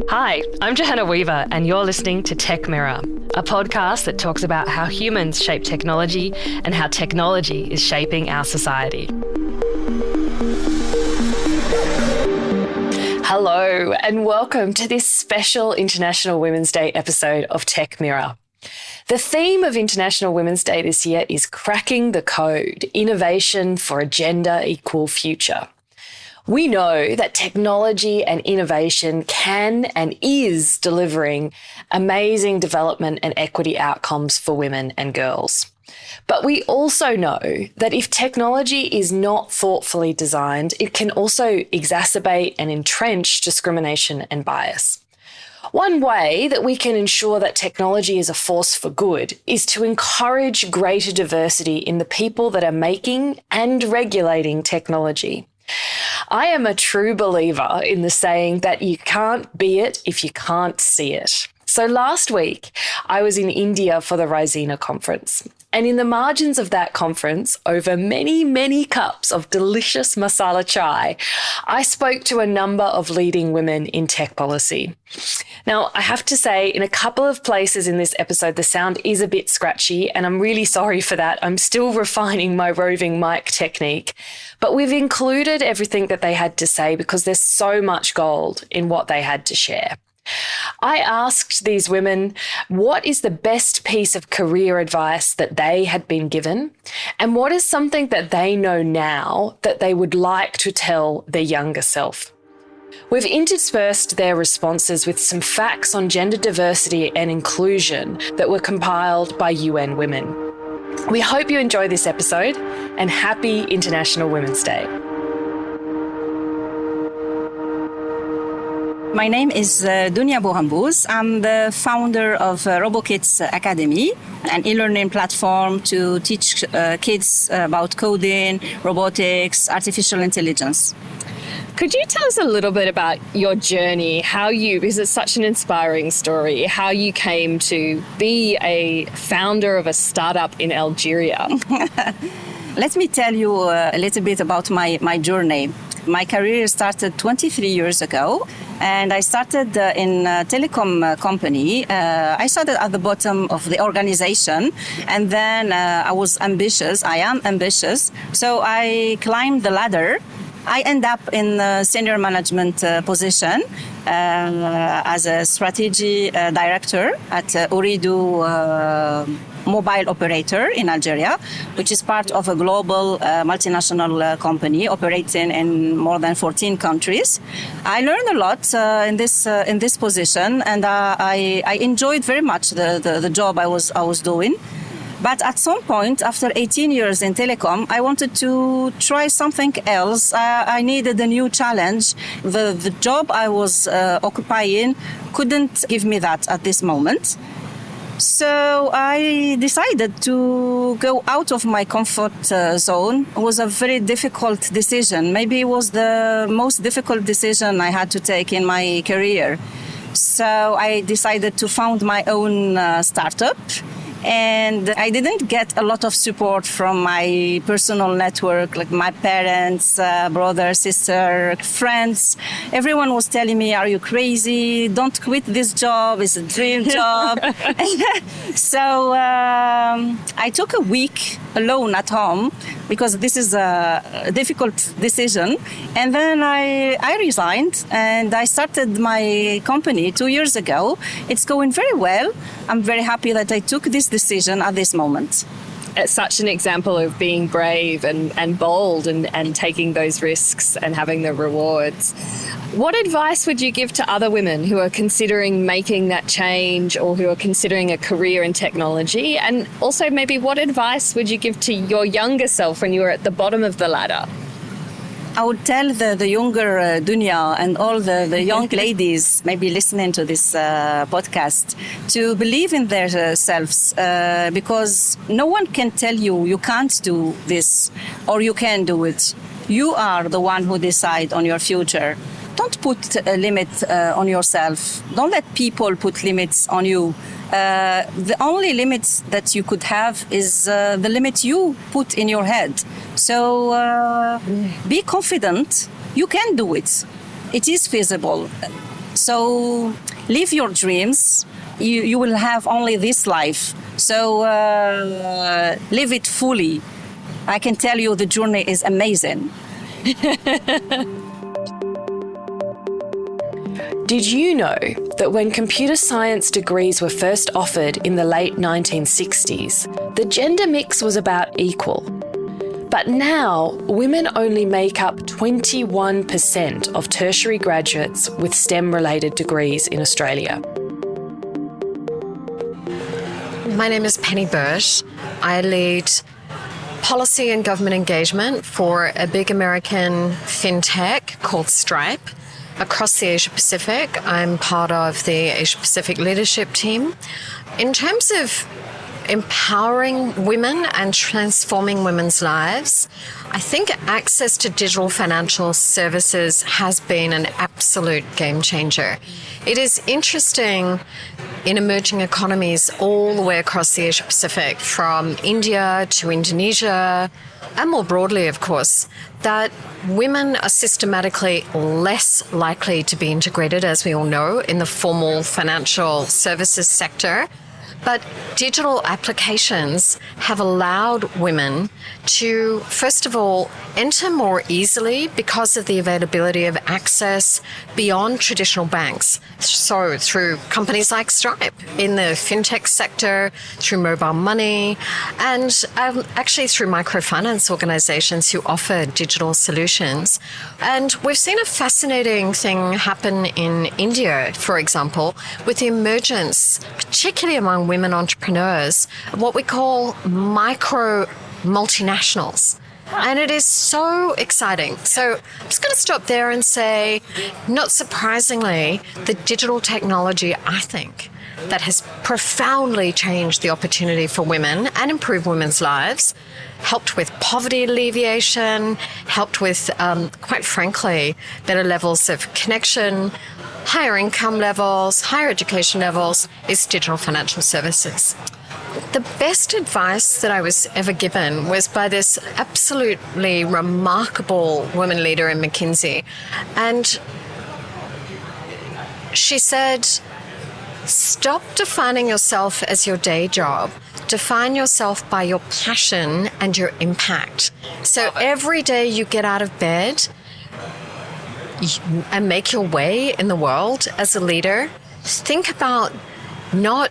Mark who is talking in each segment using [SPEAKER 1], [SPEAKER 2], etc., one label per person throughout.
[SPEAKER 1] Hi, I'm Johanna Weaver, and you're listening to Tech Mirror, a podcast that talks about how humans shape technology and how technology is shaping our society. Hello, and welcome to this special International Women's Day episode of Tech Mirror. The theme of International Women's Day this year is Cracking the Code, Innovation for a Gender Equal Future. We know that technology and innovation can and is delivering amazing development and equity outcomes for women and girls. But we also know that if technology is not thoughtfully designed, it can also exacerbate and entrench discrimination and bias. One way that we can ensure that technology is a force for good is to encourage greater diversity in the people that are making and regulating technology. I am a true believer in the saying that you can't be it if you can't see it. So last week, I was in India for the Raisina Conference. And in the margins of that conference, over many, many cups of delicious masala chai, I spoke to a number of leading women in tech policy. Now, I have to say, in a couple of places in this episode, the sound is a bit scratchy, and I'm really sorry for that. I'm still refining my roving mic technique. But we've included everything that they had to say because there's so much gold in what they had to share. I asked these women what is the best piece of career advice that they had been given, and what is something that they know now that they would like to tell their younger self. We've interspersed their responses with some facts on gender diversity and inclusion that were compiled by UN Women. We hope you enjoy this episode, and happy International Women's Day.
[SPEAKER 2] My name is Dounya Boughambouz. I'm the founder of Robo Academy, an e-learning platform to teach kids about coding, robotics, artificial intelligence.
[SPEAKER 1] Could you tell us a little bit about your journey, because it's such an inspiring story, how you came to be a founder of a startup in Algeria?
[SPEAKER 2] Let me tell you a little bit about my journey. My career started 23 years ago, and I started in a telecom company. I started at the bottom of the organization, and then I am ambitious, so I climbed the ladder. I end up in a senior management position as a strategy director at Ooredoo mobile operator in Algeria, which is part of a global multinational company operating in more than 14 countries. I learned a lot in this position, and I enjoyed very much the job I was doing. But at some point, after 18 years in telecom, I wanted to try something else. I needed a new challenge. The job I was occupying couldn't give me that at this moment. So I decided to go out of my comfort zone. It was a very difficult decision. Maybe it was the most difficult decision I had to take in my career. So I decided to found my own startup. And I didn't get a lot of support from my personal network, like my parents, brother, sister, friends. Everyone was telling me, "Are you crazy? Don't quit this job. It's a dream job." So I took a week alone at home because this is a difficult decision. And then I resigned and I started my company 2 years ago. It's going very well. I'm very happy that I took this decision at this moment.
[SPEAKER 1] It's such an example of being brave and bold and taking those risks and having the rewards. What advice would you give to other women who are considering making that change or who are considering a career in technology? And also maybe what advice would you give to your younger self when you were at the bottom of the ladder?
[SPEAKER 2] I would tell the younger Dounya and all the young ladies maybe listening to this podcast to believe in themselves because no one can tell you can't do this or you can do it. You are the one who decide on your future. Don't put a limit on yourself. Don't let people put limits on you. The only limits that you could have is the limit you put in your head. So be confident. You can do it. It is feasible. So live your dreams. You will have only this life. So live it fully. I can tell you the journey is amazing.
[SPEAKER 1] Did you know that when computer science degrees were first offered in the late 1960s, the gender mix was about equal? But now, women only make up 21% of tertiary graduates with STEM-related degrees in Australia.
[SPEAKER 3] My name is Penny Burt. I lead policy and government engagement for a big American fintech called Stripe across the Asia Pacific. I'm part of the Asia Pacific leadership team. In terms of empowering women and transforming women's lives, I think access to digital financial services has been an absolute game changer. It is interesting in emerging economies all the way across the Asia Pacific, from India to Indonesia, and more broadly, of course, that women are systematically less likely to be integrated, as we all know, in the formal financial services sector. But digital applications have allowed women to, first of all, enter more easily because of the availability of access beyond traditional banks. So through companies like Stripe in the fintech sector, through mobile money, and actually through microfinance organizations who offer digital solutions. And we've seen a fascinating thing happen in India, for example, with the emergence, particularly among women entrepreneurs, what we call micro multinationals. And it is so exciting. So I'm just going to stop there and say, not surprisingly, the digital technology, I think, that has profoundly changed the opportunity for women and improved women's lives, helped with poverty alleviation, helped with, quite frankly, better levels of connection, higher income levels, higher education levels, is digital financial services. The best advice that I was ever given was by this absolutely remarkable woman leader in McKinsey. And she said, stop defining yourself as your day job. Define yourself by your passion and your impact. So every day you get out of bed and make your way in the world as a leader, think about not,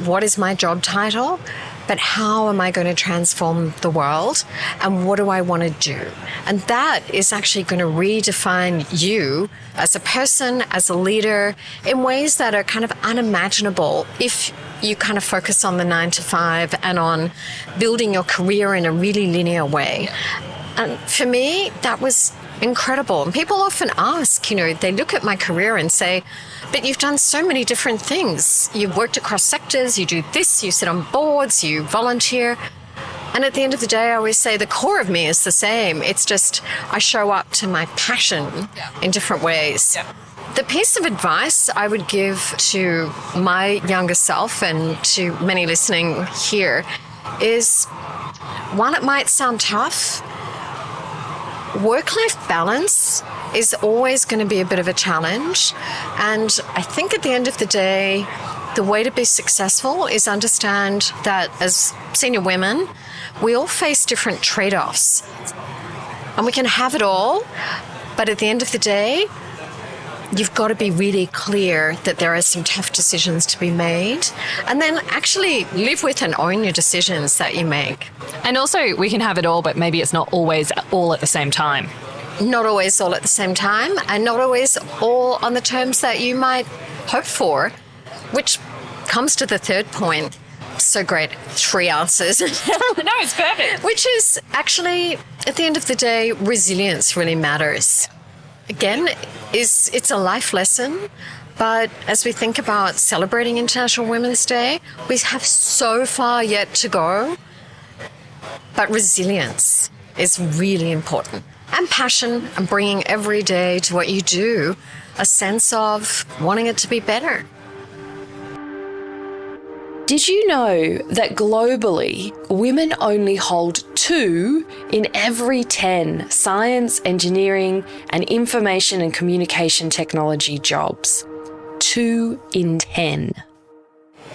[SPEAKER 3] what is my job title, but how am I going to transform the world and what do I want to do? And that is actually going to redefine you as a person, as a leader, in ways that are kind of unimaginable if you kind of focus on the 9 to 5 and on building your career in a really linear way. And for me, that was incredible. And people often ask, they look at my career and say, but you've done so many different things. You've worked across sectors, you do this, you sit on boards, you volunteer. And at the end of the day, I always say the core of me is the same. It's just I show up to my passion in different ways. Yeah. The piece of advice I would give to my younger self and to many listening here is, while it might sound tough, work-life balance is always going to be a bit of a challenge. And I think at the end of the day, the way to be successful is understand that as senior women, we all face different trade-offs. And we can have it all, but at the end of the day, you've got to be really clear that there are some tough decisions to be made, and then actually live with and own your decisions that you make.
[SPEAKER 1] And also, we can have it all, but maybe it's not always all at the same time.
[SPEAKER 3] Not always all at the same time, and not always all on the terms that you might hope for, which comes to the third point. So great, 3 answers.
[SPEAKER 1] No, it's perfect.
[SPEAKER 3] Which is actually, at the end of the day, resilience really matters. Again, it's a life lesson, but as we think about celebrating International Women's Day, we have so far yet to go. But resilience is really important. And passion, and bringing every day to what you do a sense of wanting it to be better.
[SPEAKER 1] Did you know that globally, women only hold 2 in every 10 science, engineering, and information and communication technology jobs? 2 in 10.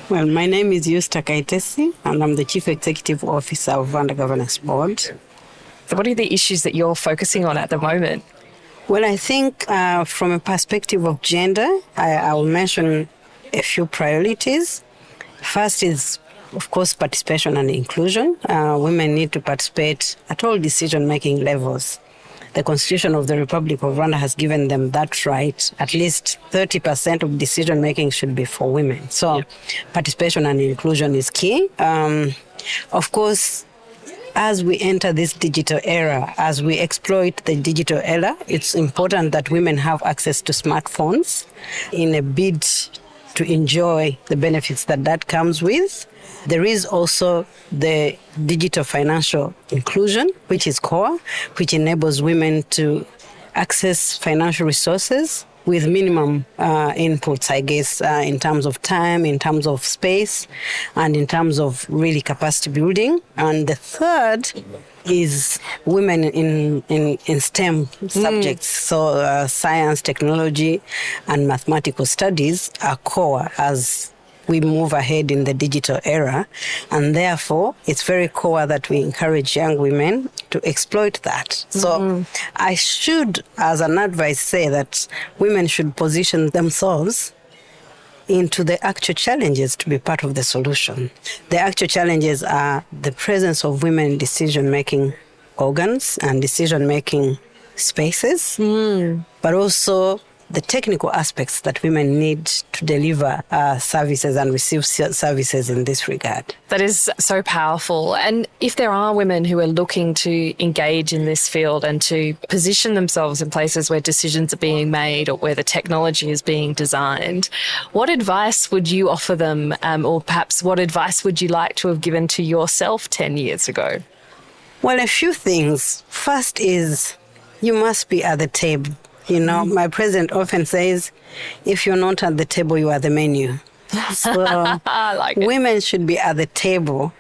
[SPEAKER 4] Well, my name is Utsa Kaitesi, and I'm the Chief Executive Officer of Rwanda Governance Board.
[SPEAKER 1] So what are the issues that you're focusing on at the moment?
[SPEAKER 4] Well, I think from a perspective of gender, I will mention a few priorities. First is, of course, participation and inclusion. Women need to participate at all decision-making levels. The Constitution of the Republic of Rwanda has given them that right. At least 30% of decision-making should be for women. So participation and inclusion is key. Of course, as we enter this digital era, as we exploit the digital era, it's important that women have access to smartphones in a bid to enjoy the benefits that comes with. There is also the digital financial inclusion, which is core, which enables women to access financial resources with minimum inputs, I guess, in terms of time, in terms of space, and in terms of really capacity building. And the third is women in STEM subjects. So science, technology, and mathematical studies are core as we move ahead in the digital era. And therefore, it's very core that we encourage young women to exploit that. So I should, as an advice, say that women should position themselves into the actual challenges to be part of the solution. The actual challenges are the presence of women in decision-making organs and decision-making spaces, but also the technical aspects that women need to deliver services and receive services in this regard.
[SPEAKER 1] That is so powerful. And if there are women who are looking to engage in this field and to position themselves in places where decisions are being made or where the technology is being designed, what advice would you offer them, or perhaps what advice would you like to have given to yourself 10 years ago?
[SPEAKER 4] Well, a few things. First is you must be at the table. You know, my president often says, if you're not at the table, you are the menu. So
[SPEAKER 1] I like it.
[SPEAKER 4] Women should be at the table,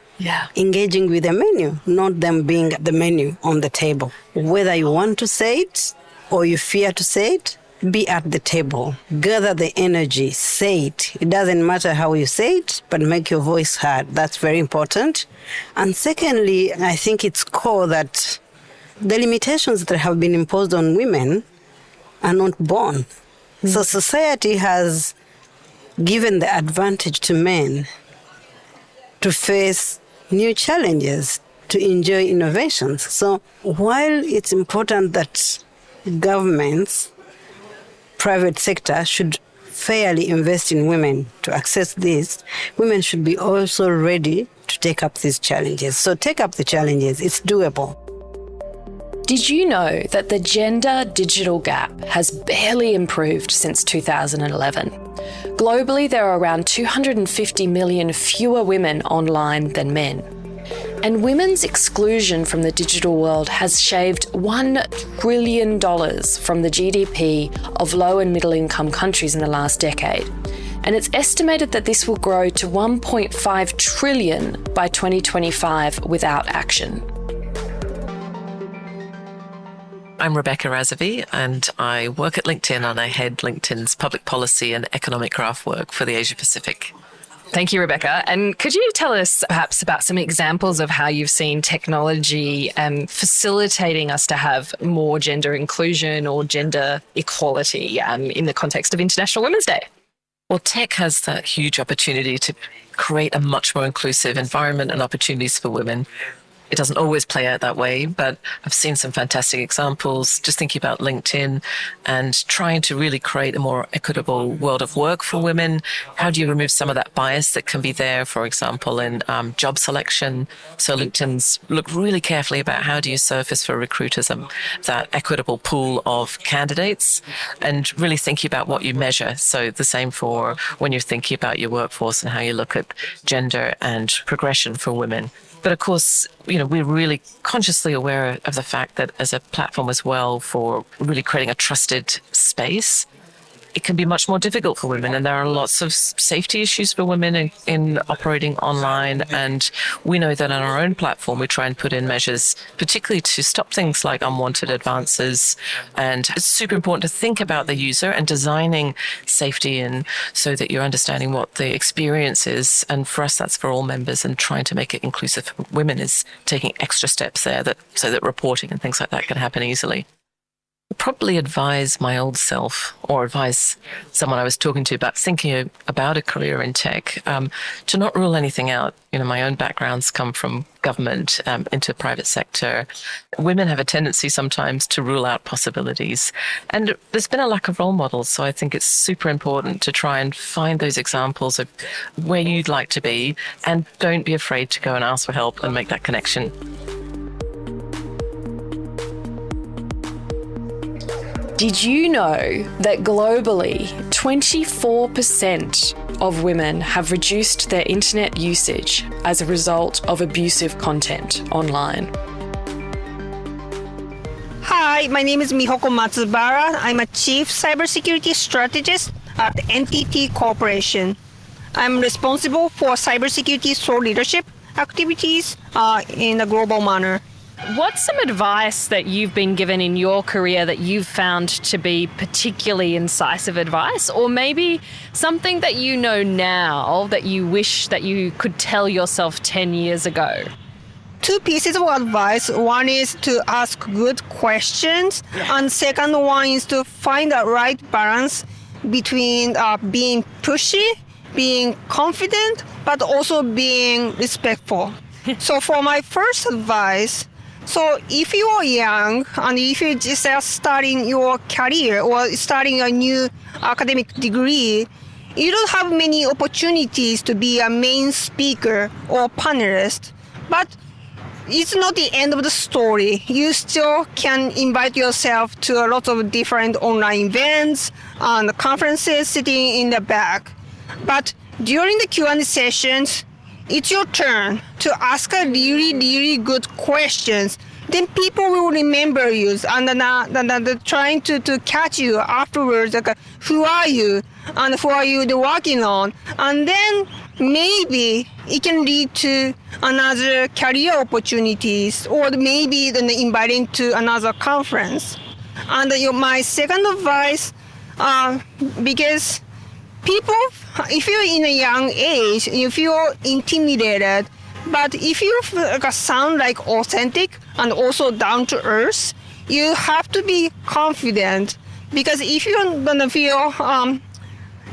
[SPEAKER 4] engaging with the menu, not them being the menu on the table. Whether you want to say it or you fear to say it, be at the table. Gather the energy, say it. It doesn't matter how you say it, but make your voice heard. That's very important. And secondly, I think it's core that the limitations that have been imposed on women are not born. So society has given the advantage to men to face new challenges, to enjoy innovations. So while it's important that governments, private sector should fairly invest in women to access this, women should be also ready to take up these challenges. So take up the challenges. It's doable.
[SPEAKER 1] Did you know that the gender digital gap has barely improved since 2011? Globally, there are around 250 million fewer women online than men. And women's exclusion from the digital world has shaved $1 trillion from the GDP of low and middle income countries in the last decade. And it's estimated that this will grow to 1.5 trillion by 2025 without action.
[SPEAKER 5] I'm Rebecca Razavi, and I work at LinkedIn, and I head LinkedIn's public policy and economic graph work for the Asia Pacific.
[SPEAKER 1] Thank you, Rebecca. And could you tell us perhaps about some examples of how you've seen technology facilitating us to have more gender inclusion or gender equality in the context of International Women's Day?
[SPEAKER 5] Well, tech has that huge opportunity to create a much more inclusive environment and opportunities for women. It doesn't always play out that way, but I've seen some fantastic examples, just thinking about LinkedIn and trying to really create a more equitable world of work for women. How do you remove some of that bias that can be there, for example, in job selection? So LinkedIn's looked really carefully about how do you surface for recruiters that equitable pool of candidates, and really thinking about what you measure. So the same for when you're thinking about your workforce and how you look at gender and progression for women. But of course, we're really consciously aware of the fact that as a platform as well for really creating a trusted space, it can be much more difficult for women, and there are lots of safety issues for women in operating online. And we know that on our own platform, we try and put in measures, particularly to stop things like unwanted advances. And it's super important to think about the user and designing safety in so that you're understanding what the experience is. And for us, that's for all members, and trying to make it inclusive for women is taking extra steps there so that reporting and things like that can happen easily. I'd probably advise my old self, or advise someone I was talking to about thinking about a career in tech, to not rule anything out. You know, my own backgrounds come from government into private sector. Women have a tendency sometimes to rule out possibilities. And there's been a lack of role models, so I think it's super important to try and find those examples of where you'd like to be, and don't be afraid to go and ask for help and make that connection.
[SPEAKER 1] Did you know that globally, 24% of women have reduced their internet usage as a result of abusive content online?
[SPEAKER 6] Hi, my name is Mihoko Matsubra. I'm a Chief Cybersecurity Strategist at NTT Corporation. I'm responsible for cybersecurity thought leadership activities in a global manner.
[SPEAKER 1] What's some advice that you've been given in your career that you've found to be particularly incisive advice, or maybe something that you know now that you wish that you could tell yourself 10 years ago?
[SPEAKER 6] Two pieces of advice. One is to ask good questions, and second one is to find the right balance between being pushy, being confident, but also being respectful. So for my first advice, so if you are young and if you just are starting your career or starting a new academic degree, you don't have many opportunities to be a main speaker or panelist. But it's not the end of the story. You still can invite yourself to a lot of different online events and conferences sitting in the back. But during the Q&A sessions, it's your turn to ask a really good questions. Then people will remember you and trying to catch you afterwards. Like, who are you and who are you working on? And then maybe it can lead to another career opportunities, or maybe then inviting to another conference. And my second advice, because people, if you're in a young age, you feel intimidated, but if you sound like authentic and also down to earth, you have to be confident. Because if you're gonna feel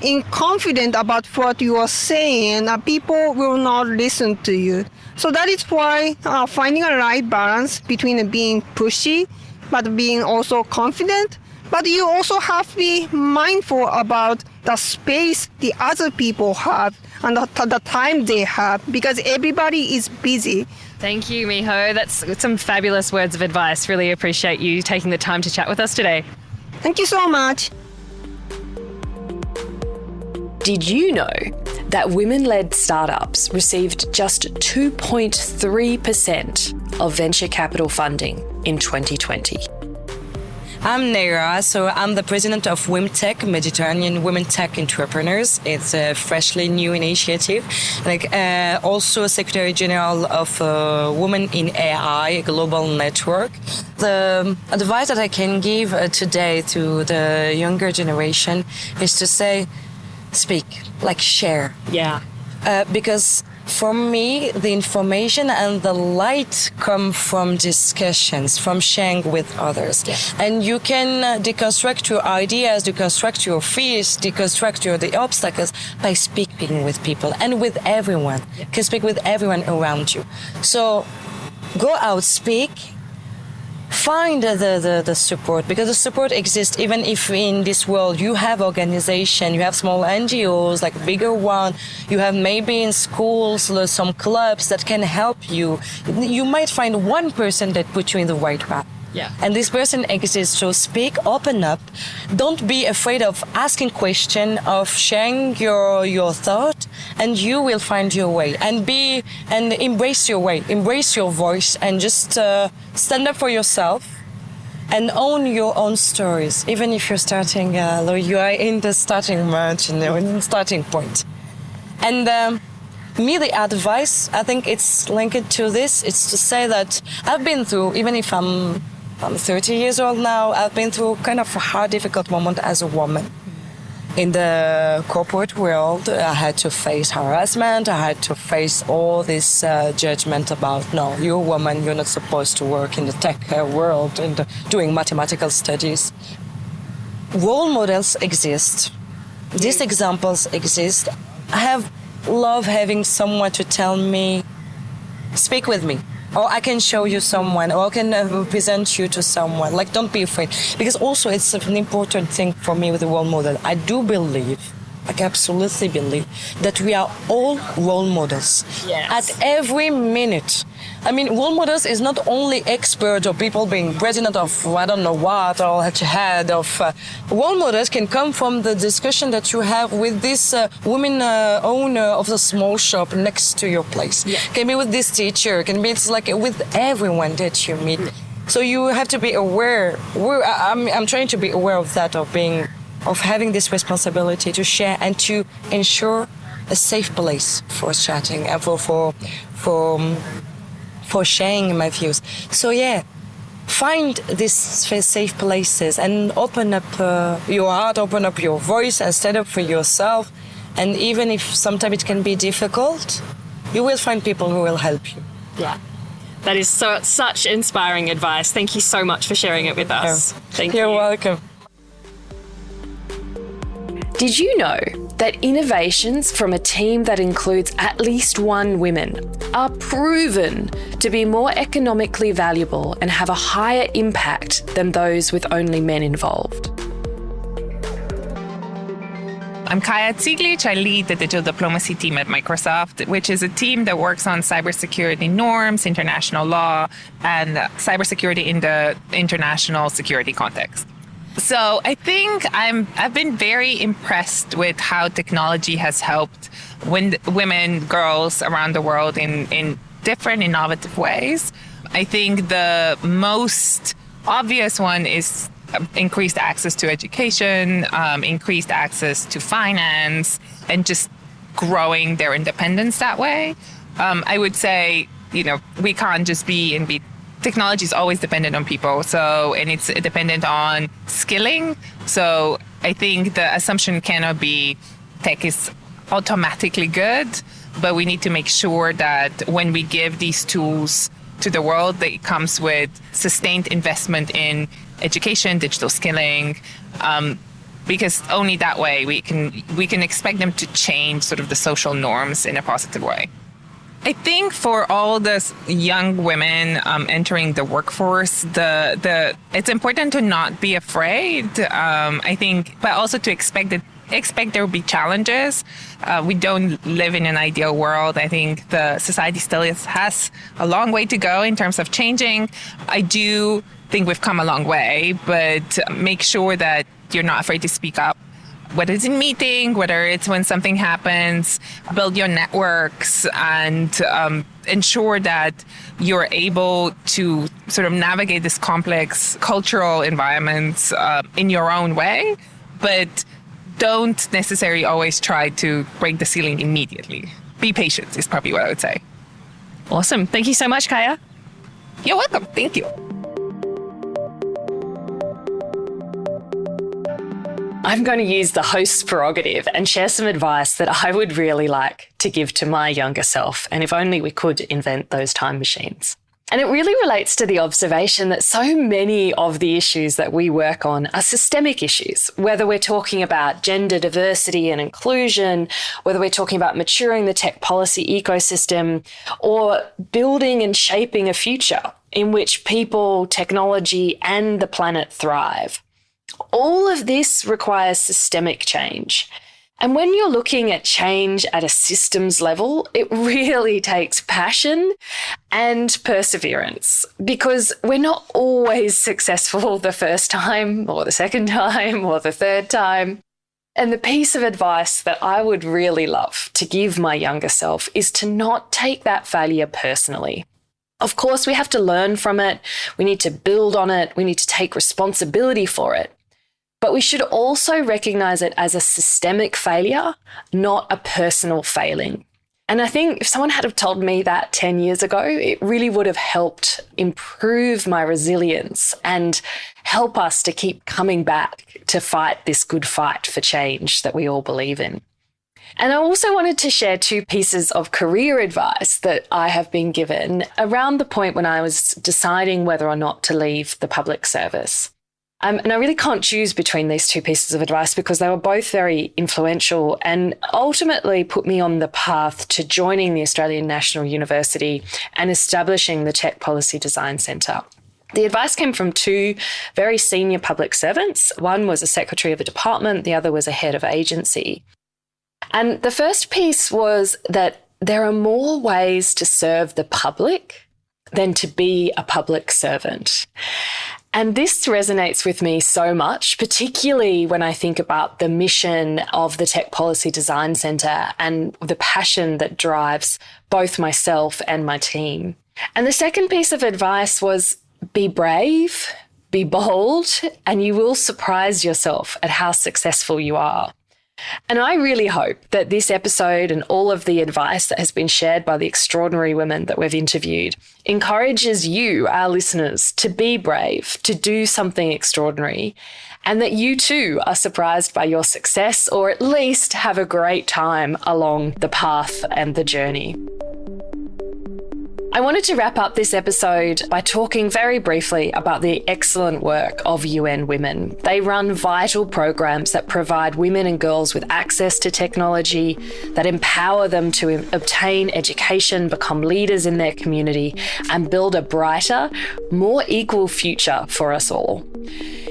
[SPEAKER 6] inconfident about what you are saying, people will not listen to you. So that is why finding a right balance between being pushy but being also confident. But you also have to be mindful about the space the other people have and the time they have, because everybody is busy.
[SPEAKER 1] Thank you, Miho. That's some fabulous words of advice. Really appreciate you taking the time to chat with us today.
[SPEAKER 6] Thank you so much.
[SPEAKER 1] Did you know that women-led startups received just 2.3% of venture capital funding in 2020?
[SPEAKER 7] I'm Neira, so I'm the president of WomTech, Mediterranean Women Tech Entrepreneurs. It's a freshly new initiative. Also Secretary General of Women in AI, a global network. The advice that I can give today to the younger generation is to say, speak, share.
[SPEAKER 1] Yeah.
[SPEAKER 7] Because for me, the information and the light come from discussions, from sharing with others. Yeah. And you can deconstruct your ideas, deconstruct your fears, deconstruct the obstacles by speaking with people and with everyone. You can speak with everyone around you. So go out, speak. Find the support, because the support exists even if in this world you have organization, you have small NGOs, like bigger one, you have maybe in schools some clubs that can help you. You might find one person that puts you in the right path.
[SPEAKER 1] Yeah.
[SPEAKER 7] And this person exists. So speak, open up. Don't be afraid of asking questions, of sharing your thought, and you will find your way. And embrace your way, embrace your voice, and just stand up for yourself and own your own stories, even if you're starting, you are in the starting margin, in the starting point. And me, the advice, I think it's linked to this, it's to say that I've been through, even if I'm 30 years old now, I've been through kind of a hard, difficult moment as a woman. In the corporate world, I had to face harassment, I had to face all this judgment about, no, you're a woman, you're not supposed to work in the tech world and doing mathematical studies. Role models exist. These examples exist. I love having someone to tell me, speak with me, or I can show you someone, or I can present you to someone. Like, don't be afraid. Because also it's an important thing for me with the role model. I do believe, like absolutely believe, that we are all role models.
[SPEAKER 1] Yes.
[SPEAKER 7] At every minute. I mean, role models is not only experts or people being president of I don't know what or head of. Role models can come from the discussion that you have with this woman owner of the small shop next to your place. Yeah. Can be with this teacher. Can be it's like with everyone that you meet. So you have to be aware. I'm trying to be aware of that, of having this responsibility to share and to ensure a safe place for chatting and for sharing my views. So yeah, find these safe places and open up your heart, open up your voice and stand up for yourself. And even if sometimes it can be difficult, you will find people who will help you.
[SPEAKER 8] Yeah. That is such inspiring advice. Thank you so much for sharing it with us. Thank you.
[SPEAKER 7] You're welcome.
[SPEAKER 1] Did you know that innovations from a team that includes at least one woman are proven to be more economically valuable and have a higher impact than those with only men involved?
[SPEAKER 9] I'm Kaja Ciglic. I lead the digital diplomacy team at Microsoft, which is a team that works on cybersecurity norms, international law, and cybersecurity in the international security context. So I think I've been very impressed with how technology has helped women, girls around the world in different innovative ways. I think the most obvious one is increased access to education, increased access to finance, and just growing their independence that way. I would say, we can't just be technology is always dependent on people. And it's dependent on skilling. So I think the assumption cannot be tech is automatically good, but we need to make sure that when we give these tools to the world, that it comes with sustained investment in education, digital skilling, because only that way we can expect them to change sort of the social norms in a positive way. I think for all the young women entering the workforce, it's important to not be afraid. I think, but also to expect there will be challenges. We don't live in an ideal world. I think the society still has a long way to go in terms of changing. I do think we've come a long way, but make sure that you're not afraid to speak up. Whether it's in meeting, whether it's when something happens, build your networks and ensure that you're able to sort of navigate this complex cultural environments in your own way, but don't necessarily always try to break the ceiling immediately. Be patient is probably what I would say.
[SPEAKER 8] Awesome. Thank you so much, Kaja.
[SPEAKER 9] You're welcome. Thank you.
[SPEAKER 1] I'm going to use the host's prerogative and share some advice that I would really like to give to my younger self, and if only we could invent those time machines. And it really relates to the observation that so many of the issues that we work on are systemic issues, whether we're talking about gender diversity and inclusion, whether we're talking about maturing the tech policy ecosystem, or building and shaping a future in which people, technology, and the planet thrive. All of this requires systemic change. And when you're looking at change at a systems level, it really takes passion and perseverance, because we're not always successful the first time or the second time or the third time. And the piece of advice that I would really love to give my younger self is to not take that failure personally. Of course, we have to learn from it. We need to build on it. We need to take responsibility for it. But we should also recognise it as a systemic failure, not a personal failing. And I think if someone had have told me that 10 years ago, it really would have helped improve my resilience and help us to keep coming back to fight this good fight for change that we all believe in. And I also wanted to share 2 pieces of career advice that I have been given around the point when I was deciding whether or not to leave the public service. And I really can't choose between these 2 pieces of advice because they were both very influential and ultimately put me on the path to joining the Australian National University and establishing the Tech Policy Design Centre. The advice came from 2 very senior public servants. One was a secretary of a department, the other was a head of agency. And the first piece was that there are more ways to serve the public than to be a public servant. And this resonates with me so much, particularly when I think about the mission of the Tech Policy Design Centre and the passion that drives both myself and my team. And the second piece of advice was be brave, be bold, and you will surprise yourself at how successful you are. And I really hope that this episode and all of the advice that has been shared by the extraordinary women that we've interviewed encourages you, our listeners, to be brave, to do something extraordinary, and that you too are surprised by your success or at least have a great time along the path and the journey. I wanted to wrap up this episode by talking very briefly about the excellent work of UN Women. They run vital programs that provide women and girls with access to technology, that empower them to obtain education, become leaders in their community, and build a brighter, more equal future for us all.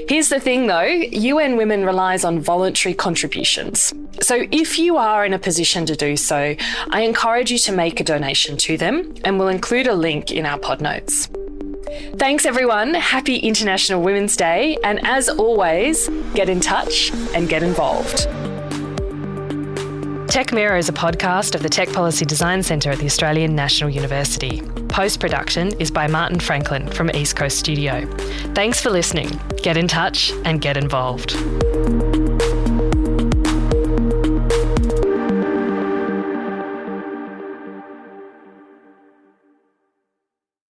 [SPEAKER 1] Here's the thing though, UN Women relies on voluntary contributions. So if you are in a position to do so, I encourage you to make a donation to them, and we'll include a link in our pod notes. Thanks everyone, happy International Women's Day, and as always, get in touch and get involved. Tech Mirror is a podcast of the Tech Policy Design Centre at the Australian National University. Post-production is by Martin Franklin from East Coast Studio. Thanks for listening. Get in touch and get involved.